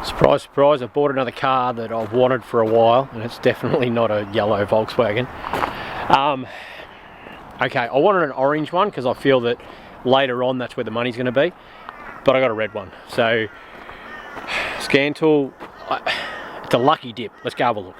Surprise, surprise, I bought another car that I've wanted for a while, and it's definitely not a yellow Volkswagen. Okay, I wanted an orange one because I feel that later on that's where the money's going to be, but I got a red one. So, scan tool, it's a lucky dip. Let's go have a look.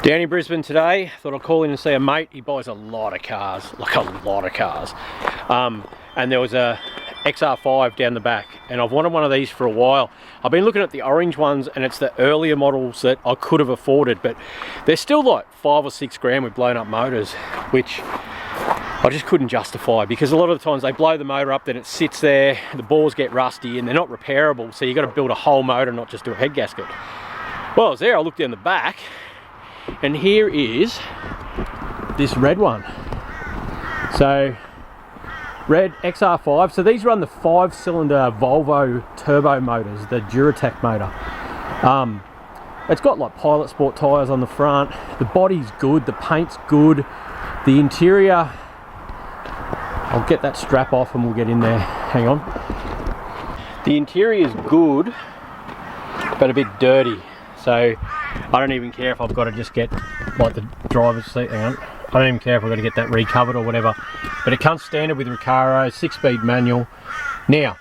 Down in Brisbane today, thought I'd call in and see a mate. He buys a lot of cars, like a lot of cars. And there was a XR5 down the back, and I've wanted one of these for a while. I've been looking at the orange ones, and it's the earlier models that I could have afforded, but they're still like 5 or 6 grand with blown up motors, which I just couldn't justify, because a lot of the times they blow the motor up, then it sits there, the bores get rusty, and they're not repairable, so you've got to build a whole motor, not just do a head gasket. Well, I was there, I looked down the back, and here is this red one. So, red XR5. So these run the 5-cylinder Volvo turbo motors, the Duratec motor. It's got like Pilot Sport tyres on the front. The body's good, the paint's good. The interior, I'll get that strap off and we'll get in there. Hang on. The interior is good, but a bit dirty. So I don't even care if I've got to just get like the driver's seat. Hang on. I don't even care if I've got to get that recovered or whatever. But it comes standard with Recaro, 6-speed manual. Now,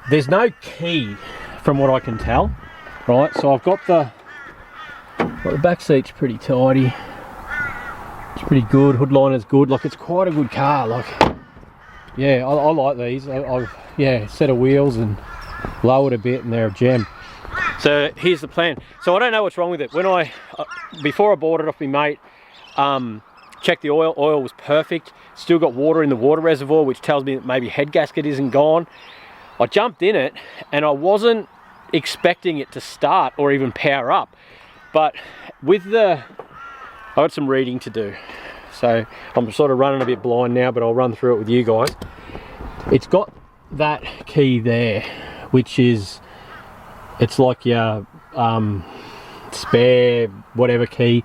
there's no key from what I can tell, right? So I've got the back seat's pretty tidy. It's pretty good. Hood liner's good. Like, it's quite a good car. Like, yeah, I like these. I've set of wheels and lowered a bit, and they're a gem. So here's the plan. So I don't know what's wrong with it. When before I bought it off my mate, checked the oil. Oil was perfect. Still got water in the water reservoir, which tells me that maybe head gasket isn't gone. I jumped in it, and I wasn't expecting it to start or even power up. But with I got some reading to do. So I'm sort of running a bit blind now, but I'll run through it with you guys. It's got that key there, which is, it's like your spare whatever key,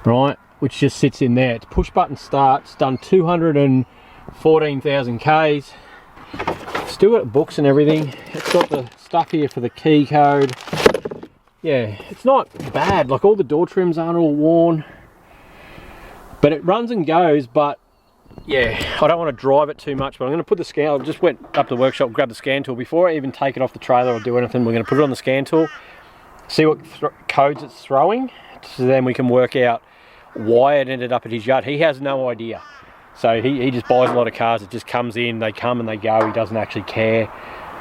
right, which just sits in there. It's push button start. It's done 214,000 Ks. Still got books and everything. It's got the stuff here for the key code. Yeah, it's not bad. Like, all the door trims aren't all worn, but it runs and goes. But yeah, I don't want to drive it too much, but I'm going to put the scan. I just went up to the workshop, grabbed the scan tool. Before I even take it off the trailer or do anything, we're going to put it on the scan tool, see what codes it's throwing, so then we can work out why it ended up at his yard. He has no idea. So he just buys a lot of cars. It just comes in, they come and they go. He doesn't actually care.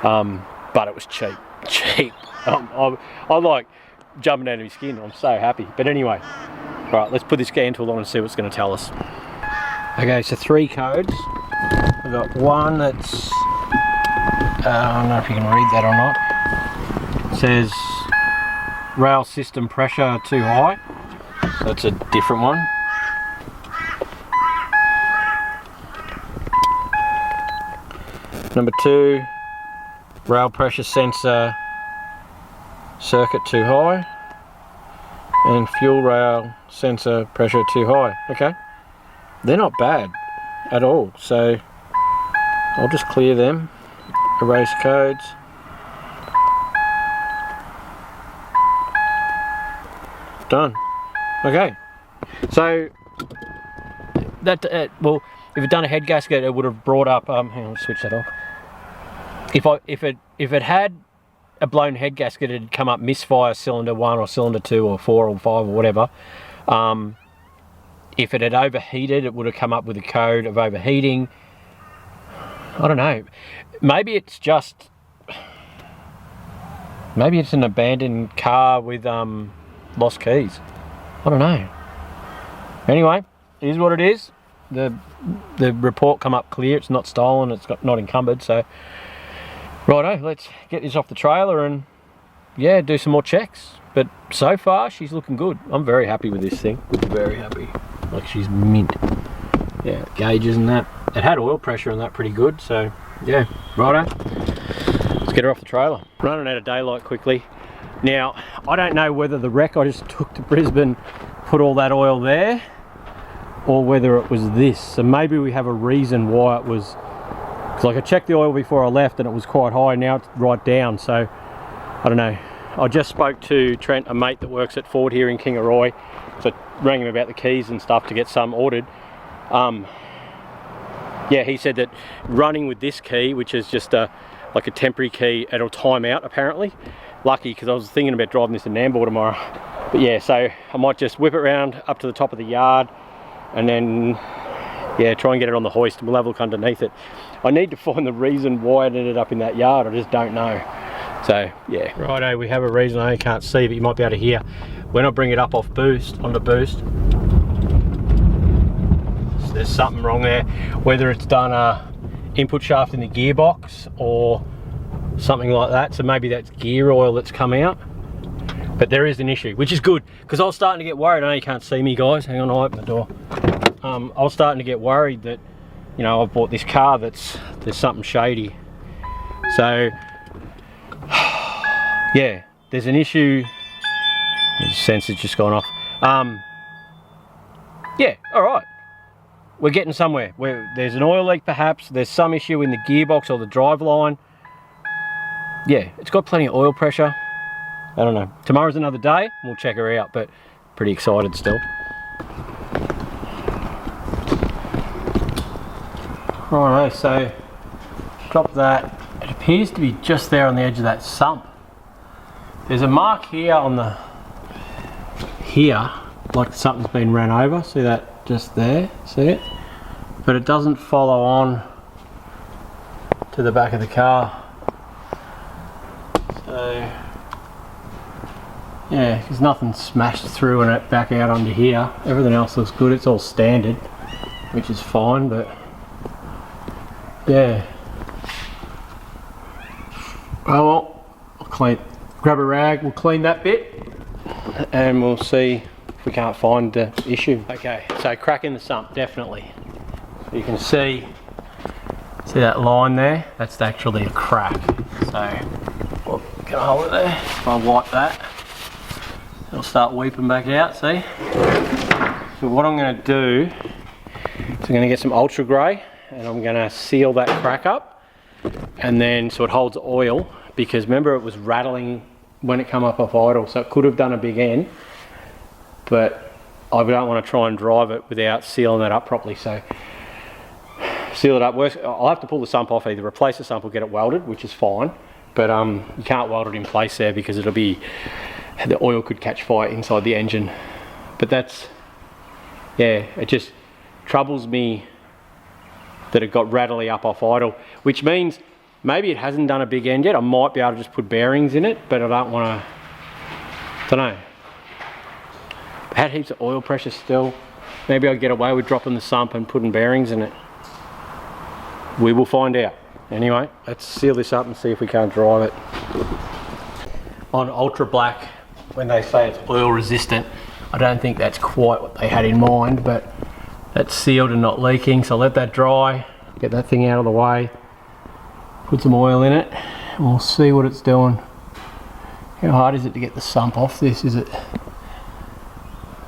But it was cheap. I like jumping out of his skin. I'm so happy. But anyway, all right, let's put this scan tool on and see what it's going to tell us. Okay, so 3 codes. We've got one that's, I don't know if you can read that or not. It says rail system pressure too high. So that's a different one. Number 2, rail pressure sensor circuit too high. And fuel rail sensor pressure too high. Okay. They're not bad at all, so I'll just clear them, erase codes. Done. Okay, so that well, if it done a head gasket, it would have brought up. Hang on, let's switch that off. If it had a blown head gasket, it'd come up misfire cylinder 1 or cylinder 2 or 4 or 5 or whatever. If it had overheated, it would have come up with a code of overheating. I don't know. Maybe it's an abandoned car with lost keys. I don't know. Anyway, it is what it is. The report come up clear. It's not stolen. It's not encumbered. So, righto, let's get this off the trailer and yeah, do some more checks. but so far she's looking good. I'm very happy with this thing. Very happy. Like, she's mint. Yeah, gauges and that. It had oil pressure and that pretty good, so yeah, righto. Let's get her off the trailer. Running out of daylight quickly. Now, I don't know whether the wreck I just took to Brisbane put all that oil there, or whether it was this. So maybe we have a reason why it was, because like I checked the oil before I left and it was quite high, now it's right down, so I don't know. I just spoke to Trent, a mate that works at Ford here in Kingaroy, so I rang him about the keys and stuff to get some ordered. Yeah, he said that running with this key, which is just like a temporary key, it'll time out apparently. Lucky, because I was thinking about driving this to Nambour tomorrow. But yeah, so I might just whip it around up to the top of the yard and then, yeah, try and get it on the hoist and we'll have a look underneath it. I need to find the reason why it ended up in that yard, I just don't know. So yeah. Righto, we have a reason I can't see, but you might be able to hear. When I bring it up off boost, onto boost, so there's something wrong there. Whether it's done a input shaft in the gearbox or something like that, so maybe that's gear oil that's come out. But there is an issue, which is good, because I was starting to get worried. I know you can't see me, guys. Hang on, I'll open the door. I was starting to get worried that, you know, I bought this car there's something shady. So yeah, there's an issue. The sensor's just gone off. Yeah, all right. We're getting somewhere. There's an oil leak perhaps. There's some issue in the gearbox or the drive line. Yeah, it's got plenty of oil pressure. I don't know. Tomorrow's another day and we'll check her out, but pretty excited still. Alright, so drop that. It appears to be just there on the edge of that sump. There's a mark here on the, like something's been ran over. See that just there? See it? But it doesn't follow on to the back of the car. So yeah, there's nothing smashed through and it back out onto here. Everything else looks good. It's all standard, which is fine, but yeah. Oh well, I'll grab a rag, we'll clean that bit and we'll see if we can't find the issue. Okay, so crack in the sump, definitely. You can see that line there? That's actually a crack. So, well, can I hold it there? If I wipe that, it'll start weeping back out, see? So what I'm going to do is I'm going to get some ultra grey and I'm going to seal that crack up, and then so it holds oil, because remember it was rattling when it come up off idle, so it could have done a big end, but I don't want to try and drive it without sealing that up properly. So seal it up. I'll have to pull the sump off, either replace the sump or get it welded, which is fine, but you can't weld it in place there because it'll be, the oil could catch fire inside the engine. But that's, yeah, it just troubles me that it got rattly up off idle, which means maybe it hasn't done a big end yet. I might be able to just put bearings in it, but I don't want to, don't know. It had heaps of oil pressure still. Maybe I'll get away with dropping the sump and putting bearings in it. We will find out. Anyway, let's seal this up and see if we can't drive it. On ultra black, when they say it's oil resistant, I don't think that's quite what they had in mind, but that's sealed and not leaking, so let that dry, get that thing out of the way, put some oil in it, and we'll see what it's doing. How hard is it to get the sump off this, is it?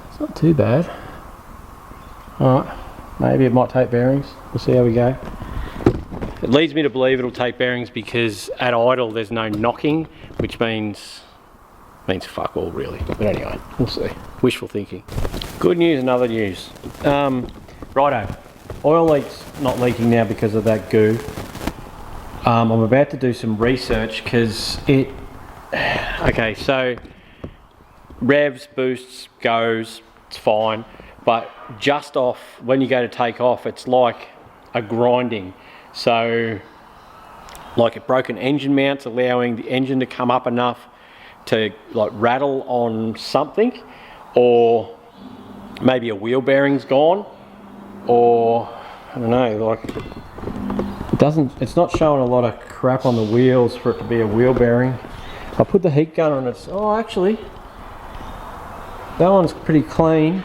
It's not too bad. Alright, maybe it might take bearings, we'll see how we go. It leads me to believe it'll take bearings because at idle there's no knocking, which means fuck all really. But anyway, we'll see. Wishful thinking. Good news and other news. Righto, oil leak's not leaking now because of that goo. I'm about to do some research because it, okay, so revs, boosts, goes, it's fine, but just off, when you go to take off, it's like a grinding. So like a broken engine mounts, allowing the engine to come up enough to like rattle on something, or maybe a wheel bearing's gone, or I don't know, like it's not showing a lot of crap on the wheels for it to be a wheel bearing. I put the heat gun on it, oh actually that one's pretty clean,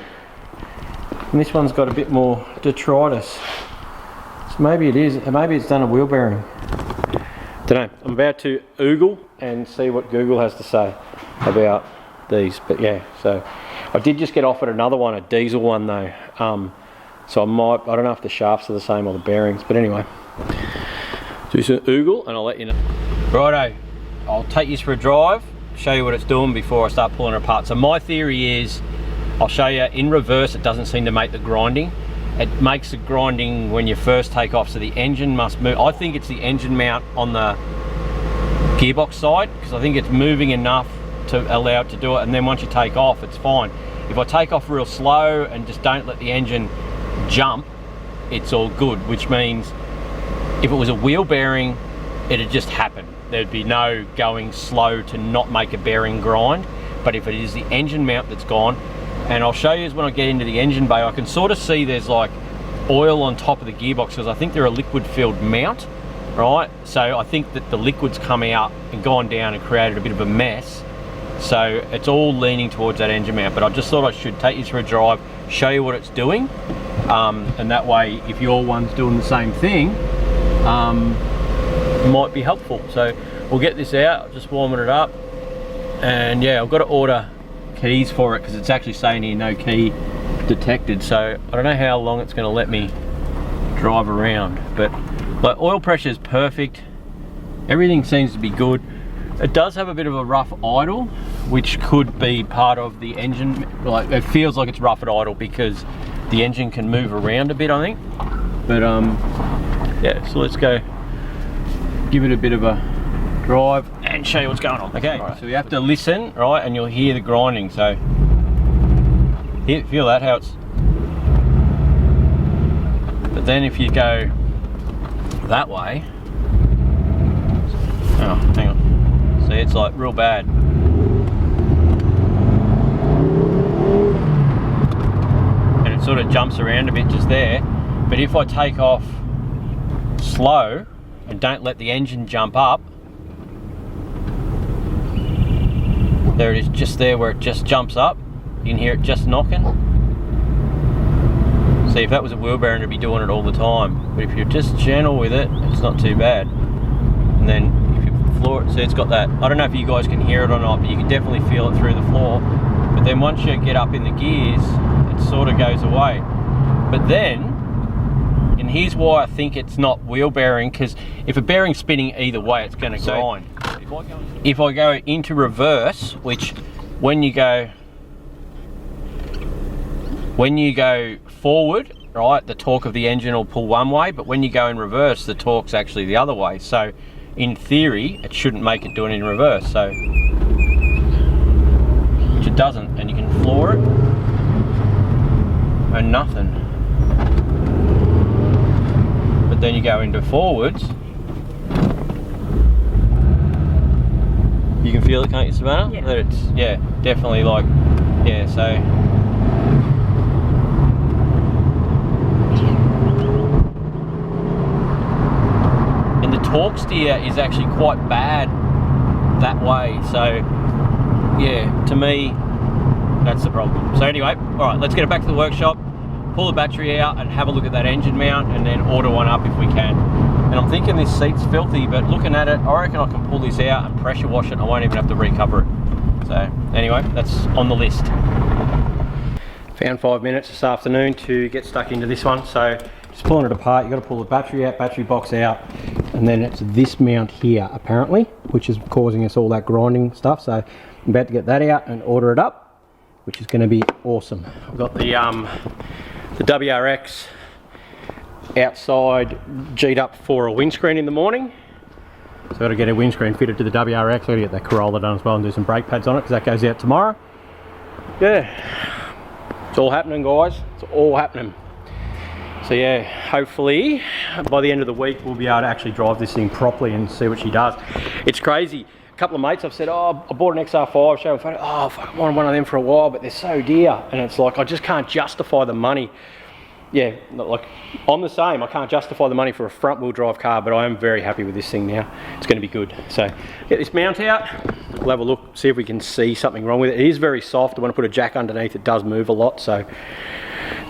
and this one's got a bit more detritus. So maybe it is, maybe it's done a wheel bearing. Don't know. I'm about to Google and see what Google has to say about these. But yeah, so I did just get offered another one, a diesel one though. So I don't know if the shafts are the same or the bearings, but anyway. Do some Google and I'll let you know. Righto, I'll take you for a drive, show you what it's doing before I start pulling it apart. So my theory is, I'll show you in reverse, it doesn't seem to make the grinding. It makes the grinding when you first take off, so the engine must move. I think it's the engine mount on the gearbox side, because I think it's moving enough to allow it to do it, and then once you take off, it's fine. If I take off real slow and just don't let the engine jump, it's all good, which means if it was a wheel bearing, it'd just happen. There'd be no going slow to not make a bearing grind. But if it is the engine mount that's gone, and I'll show you when I get into the engine bay, I can sort of see there's like oil on top of the gearbox, because I think they're a liquid filled mount, right? So I think that the liquid's come out and gone down and created a bit of a mess. So it's all leaning towards that engine mount, but I just thought I should take you through a drive, show you what it's doing, and that way if your one's doing the same thing, it might be helpful. So we'll get this out, just warming it up, and yeah, I've got to order keys for it because it's actually saying here no key detected, so I don't know how long it's going to let me drive around. But like, oil pressure is perfect, everything seems to be good. It does have a bit of a rough idle, which could be part of the engine. Like, it feels like it's rough at idle because the engine can move around a bit, I think. But yeah, so let's go give it a bit of a drive and show you what's going on. Okay, right. So you have to listen, right, and you'll hear the grinding. So feel that, how it's, but then if you go that way, oh, hang on, see, it's like real bad. And it sort of jumps around a bit just there. But if I take off slow and don't let the engine jump up, there it is, just there where it just jumps up. You can hear it just knocking. See, if that was a wheel bearing, it'd be doing it all the time. But if you're just gentle with it, it's not too bad. And then if you floor it, see, it's got that, I don't know if you guys can hear it or not, but you can definitely feel it through the floor. But then once you get up in the gears, it sort of goes away. But then, and here's why I think it's not wheel bearing, because if a bearing's spinning either way, it's going to grind. If I go into reverse, which when you go forward, right, the torque of the engine will pull one way, but when you go in reverse, the torque's actually the other way. So in theory, it shouldn't make it do it in reverse. So, which it doesn't, and you can floor it and nothing. But then you go into forwards, you can feel it, can't you, Savannah? Yeah. That it's, yeah, definitely like, yeah, so. And the torque steer is actually quite bad that way, so yeah, to me, that's the problem. So anyway, all right, let's get it back to the workshop, pull the battery out and have a look at that engine mount, and then order one up if we can. And I'm thinking this seat's filthy, but looking at it, I reckon I can pull this out and pressure wash it. I won't even have to recover it. So anyway, that's on the list. Found 5 minutes this afternoon to get stuck into this one. So just pulling it apart, you've got to pull the battery out, battery box out, and then it's this mount here apparently, which is causing us all that grinding stuff. So I'm about to get that out and order it up, which is going to be awesome. I've got the WRX outside G'd up for a windscreen in the morning. So I've got to get a windscreen fitted to the WRX. I've got to get that Corolla done as well and do some brake pads on it because that goes out tomorrow. Yeah, it's all happening, guys. It's all happening. So yeah, hopefully by the end of the week we'll be able to actually drive this thing properly and see what she does. It's crazy. A couple of mates I've said, oh, I bought an XR5, show them photo. Oh, I wanted one of them for a while, but they're so dear. And it's like, I just can't justify the money. yeah, like I'm the same. I can't justify the money for a front wheel drive car, but I am very happy with this thing now. It's going to be good. So get this mount out, we'll have a look, see if we can see something wrong with it. It is very soft. When I put a jack underneath, it does move a lot, so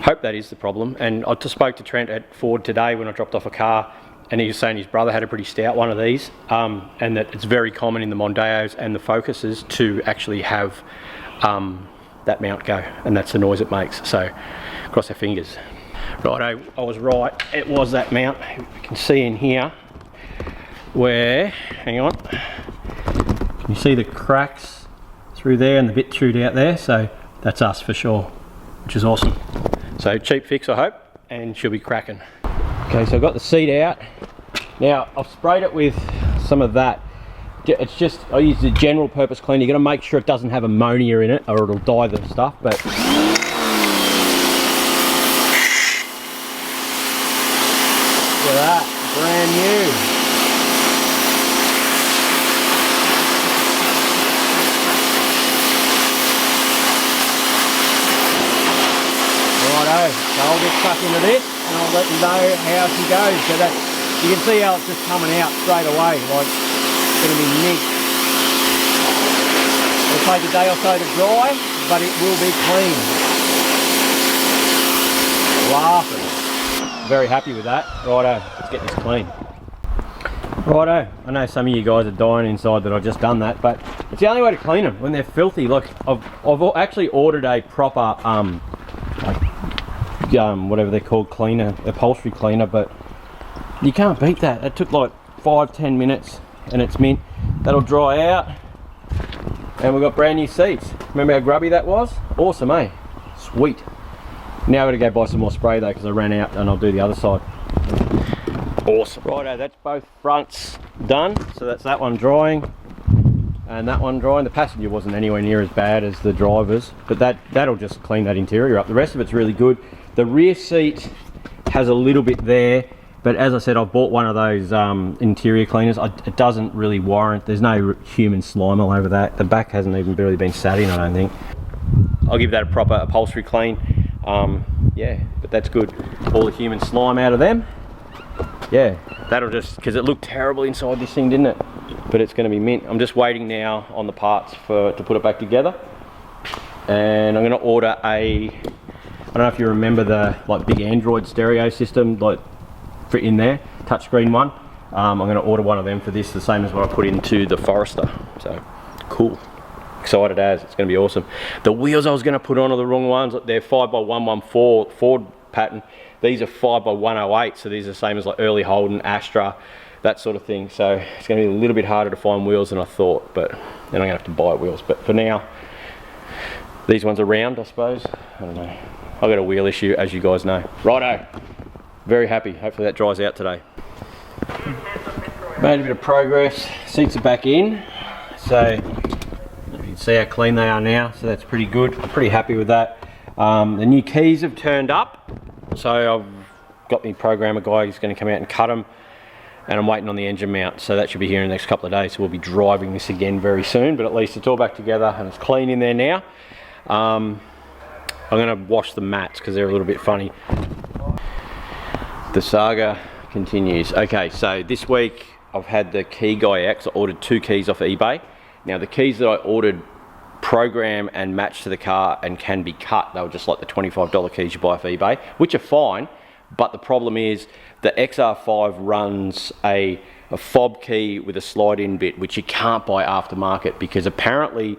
hope that is the problem. And I just spoke to Trent at Ford today when I dropped off a car, and he was saying his brother had a pretty stout one of these, and that it's very common in the Mondeos and the Focuses to actually have that mount go, and that's the noise it makes. So cross our fingers. Right, I was right, it was that mount. You can see in here where, hang on, can you see the cracks through there and the bit chewed out there? So that's us for sure, which is awesome. So cheap fix, I hope, and she'll be cracking. Okay, so I've got the seat out. Now I've sprayed it with some of that. It's just, I use the general purpose cleaner. You've got to make sure it doesn't have ammonia in it or it'll dye the stuff, but look at that, brand new. Righto, so I'll get stuck into this and I'll let you know how she goes. So that you can see how it's just coming out straight away, like it's going to be neat. It'll take a day or so to dry, but it will be clean. Laughing. Very happy with that. Righto, let's get this clean. Righto, I know some of you guys are dying inside that I've just done that, but it's the only way to clean them when they're filthy. Like I've actually ordered a proper whatever they're called, cleaner, upholstery cleaner, but you can't beat that. It took like 5-10 minutes and it's mint. That'll dry out and we've got brand new seats. Remember how grubby that was? Awesome, eh? Sweet. Now I've got to go buy some more spray though because I ran out, and I'll do the other side. Awesome. Righto, that's both fronts done. So that's that one drying and that one drying. The passenger wasn't anywhere near as bad as the driver's, but that'll just clean that interior up. The rest of it's really good. The rear seat has a little bit there, but as I said, I've bought one of those interior cleaners. It doesn't really warrant, there's no human slime all over that. The back hasn't even really been sat in, I don't think. I'll give that a proper upholstery clean. Yeah, but that's good. All the human slime out of them. Yeah, that'll just, because it looked terrible inside this thing, didn't it? But it's going to be mint. I'm just waiting now on the parts to put it back together. And I'm going to order a, I don't know if you remember the like big Android stereo system, like for in there, touchscreen one. I'm going to order one of them for this, the same as what I put into the Forester. So cool. Excited as, it's going to be awesome. The wheels I was going to put on are the wrong ones. They're 5x114 Ford pattern. These are 5x108, so these are the same as like early Holden, Astra, that sort of thing. So it's going to be a little bit harder to find wheels than I thought, but then I'm going to have to buy wheels. But for now, these ones are round, I suppose. I don't know. I've got a wheel issue, as you guys know. Righto, very happy. Hopefully that dries out today. Made a bit of progress. Seats are back in, so you can see how clean they are now, so that's pretty good. I'm pretty happy with that. The new keys have turned up, so I've got my programmer guy who's going to come out and cut them, and I'm waiting on the engine mount, so that should be here in the next couple of days. So we'll be driving this again very soon, but at least it's all back together and it's clean in there now. I'm going to wash the mats because they're a little bit funny. The saga continues. Okay, so this week I've had the key guy out. I ordered 2 keys off eBay. Now the keys that I ordered program and match to the car and can be cut. They were just like the $25 keys you buy off eBay, which are fine, but the problem is the XR5 runs a fob key with a slide-in bit, which you can't buy aftermarket, because apparently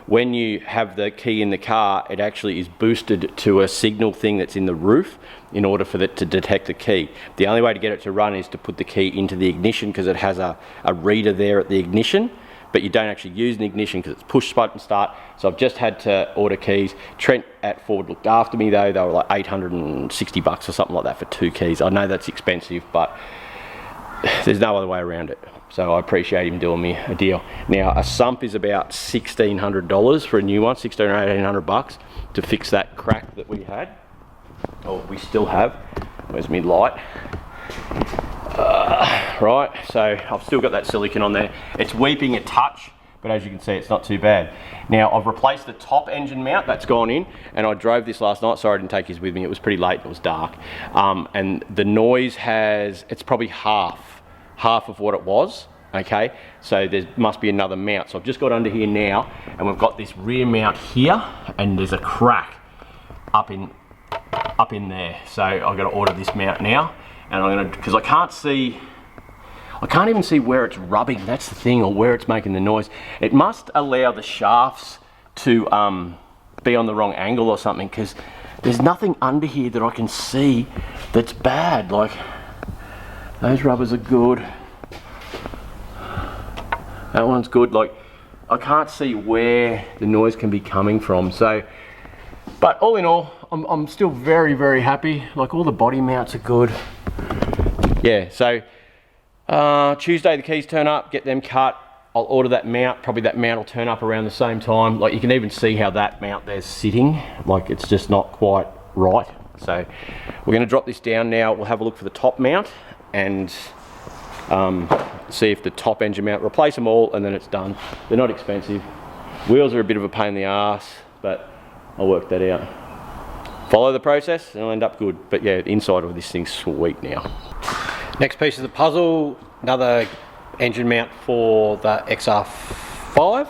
when you have the key in the car, it actually is boosted to a signal thing that's in the roof in order for it to detect the key. The only way to get it to run is to put the key into the ignition, because it has a reader there at the ignition, but you don't actually use an ignition because it's push button start. So I've just had to order keys. Trent at Ford looked after me though. They were like 860 bucks or something like that for 2 keys. I know that's expensive, but there's no other way around it. So I appreciate him doing me a deal. Now a sump is about $1,600 for a new one, 1,600 or 1,800 bucks to fix that crack that we had, or we still have. Where's my light? Right, so I've still got that silicone on there. It's weeping a touch, but as you can see, it's not too bad. Now, I've replaced the top engine mount, that's gone in, and I drove this last night. Sorry I didn't take his with me, it was pretty late, it was dark. And the noise it's probably half of what it was, okay? So there must be another mount. So I've just got under here now, and we've got this rear mount here, and there's a crack up in there. So I've got to order this mount now, and I'm gonna, because I can't even see where it's rubbing, that's the thing, or where it's making the noise. It must allow the shafts to be on the wrong angle or something, because there's nothing under here that I can see that's bad. Like, those rubbers are good. That one's good. Like, I can't see where the noise can be coming from. So, but all in all, I'm still very, very happy. Like, all the body mounts are good. Yeah, so Tuesday the keys turn up, get them cut. I'll order that mount. Probably that mount will turn up around the same time. Like, you can even see how that mount there's sitting. Like, it's just not quite right. So we're going to drop this down now. We'll have a look for the top mount and see if the top engine mount, replace them all, and then it's done. They're not expensive. Wheels are a bit of a pain in the ass, but I'll work that out. Follow the process and it'll end up good. But yeah, the inside of this thing's sweet now. Next piece of the puzzle, another engine mount for the XR5.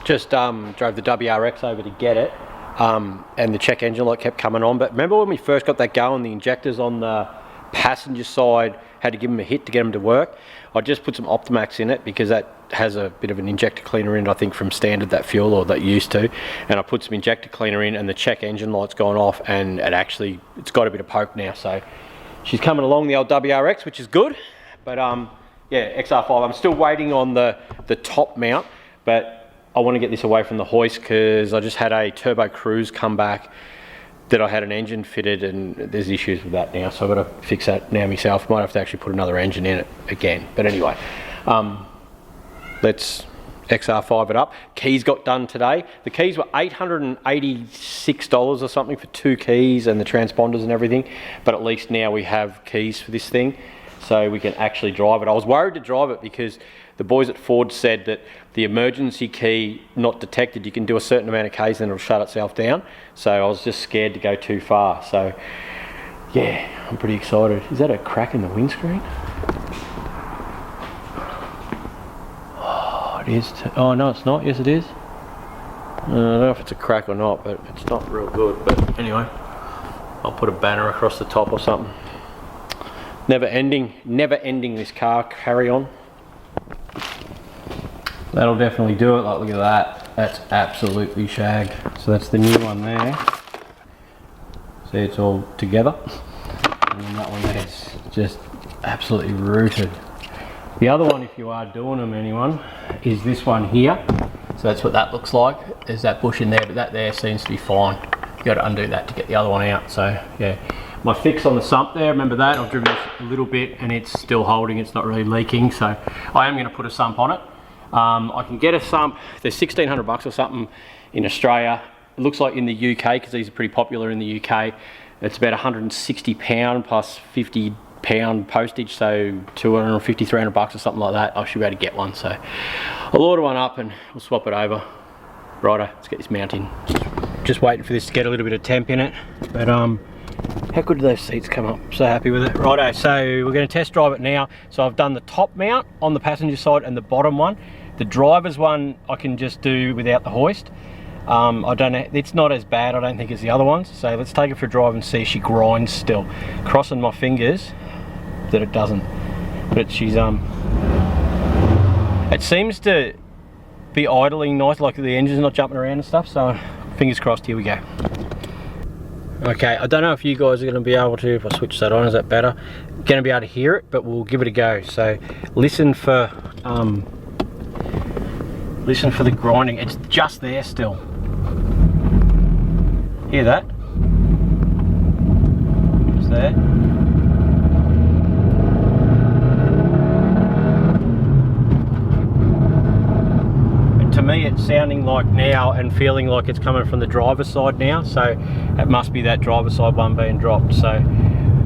Just drove the WRX over to get it, and the check engine light kept coming on. But remember when we first got that going, the injectors on the passenger side had to give them a hit to get them to work. I just put some Optimax in it because that has a bit of an injector cleaner in it, I think from standard, that fuel, or that used to, and I put some injector cleaner in, and the check engine light's gone off, and it's got a bit of poke now. So she's coming along, the old WRX, which is good. But yeah, XR5, I'm still waiting on the top mount, but I want to get this away from the hoist because I just had a turbo cruise come back that I had an engine fitted, and there's issues with that now, so I've got to fix that now myself. Might have to actually put another engine in it again, but anyway, let's XR5 it up. Keys got done today. The keys were $886 or something for 2 keys and the transponders and everything, but at least now we have keys for this thing, so we can actually drive it. I was worried to drive it because the boys at Ford said that the emergency key not detected, you can do a certain amount of keys and it'll shut itself down. So I was just scared to go too far. So yeah, I'm pretty excited. Is that a crack in the windscreen? Oh, it is. Oh no, it's not. Yes, it is. I don't know if it's a crack or not, but it's not real good. But anyway, I'll put a banner across the top or something. Never ending this car carry on. That'll definitely do it. Like, look at that. That's absolutely shagged. So that's the new one there. See, it's all together. And then that one there's just absolutely rooted. The other one, if you are doing them, anyone, is this one here. So that's what that looks like. There's that bush in there, but that there seems to be fine. You got to undo that to get the other one out. So yeah, my fix on the sump there, remember that? I've driven this a little bit and it's still holding. It's not really leaking. So I am going to put a sump on it. I can get a sump, they're $1,600 or something in Australia. It looks like in the UK, because these are pretty popular in the UK, it's about £160 plus £50 postage, so $250, $300 or something like that. I should be able to get one, so I'll order one up and we'll swap it over. Righto, let's get this mount in. Just waiting for this to get a little bit of temp in it, but how good do those seats come up? So happy with it. Righto, so we're going to test drive it now. So I've done the top mount on the passenger side and the bottom one. The driver's one I can just do without the hoist. I don't know, it's not as bad I don't think as the other ones. So let's take it for a drive and see if she grinds still. Crossing my fingers that it doesn't. But she's it seems to be idling nice, like the engine's not jumping around and stuff, so fingers crossed. Here we go. Okay, I don't know if you guys are going to be able to, if I switch that on, is that better? Going to be able to hear it, but we'll give it a go. So listen for the grinding. It's just there still. Hear that? It's there. And to me it's sounding like now and feeling like it's coming from the driver's side now, so it must be that driver's side one being dropped. So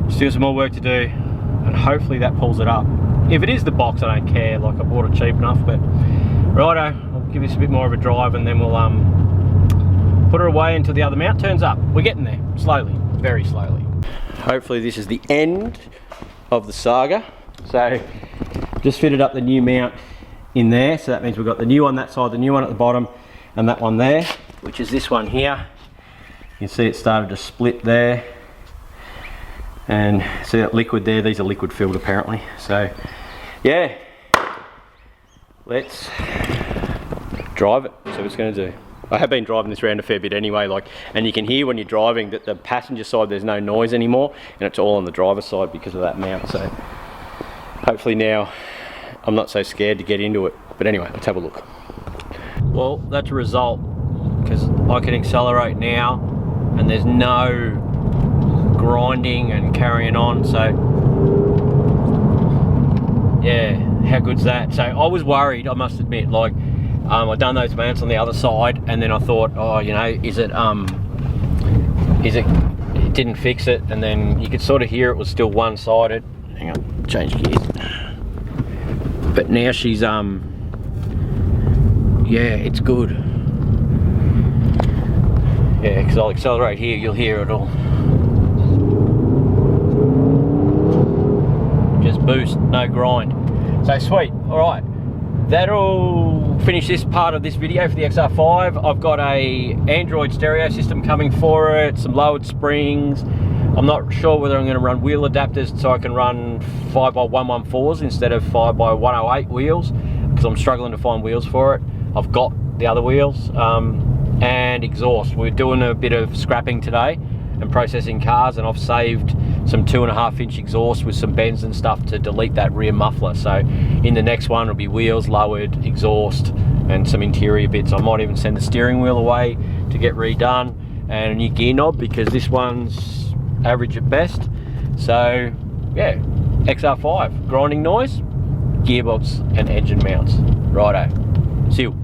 still some more work to do, and hopefully that pulls it up. If it is the box, I don't care, like I bought it cheap enough. But righto, I'll give this a bit more of a drive, and then we'll put her away until the other mount turns up. We're getting there, slowly, very slowly. Hopefully this is the end of the saga. So just fitted up the new mount in there, so that means we've got the new one that side, the new one at the bottom, and that one there, which is this one here. You can see it started to split there, and see that liquid there, these are liquid filled apparently. So yeah, let's drive it. So it's going to do. I have been driving this around a fair bit anyway, like, and you can hear when you're driving that the passenger side there's no noise anymore, and it's all on the driver's side because of that mount. So hopefully now I'm not so scared to get into it. But anyway, let's have a look. Well, that's a result, because I can accelerate now and there's no grinding and carrying on. So yeah, how good's that? So I was worried, I must admit, like I'd done those mounts on the other side, and then I thought, oh, you know, it didn't fix it, and then you could sort of hear it was still one-sided. Hang on, change gears. But now she's yeah, it's good. Yeah, because I'll accelerate here, you'll hear it all. Just boost, no grind. So sweet, all right. That'll finish this part of this video for the XR5. I've got a Android stereo system coming for it, some lowered springs. I'm not sure whether I'm going to run wheel adapters so I can run 5x114s instead of 5x108 wheels, because I'm struggling to find wheels for it. I've got the other wheels, and exhaust. We're doing a bit of scrapping today and processing cars, and I've saved some 2.5-inch exhaust with some bends and stuff to delete that rear muffler. So in the next one it'll be wheels, lowered, exhaust, and some interior bits. I might even send the steering wheel away to get redone, and a new gear knob, because this one's average at best. So yeah, XR5, grinding noise, gearbox and engine mounts. Righto, see you.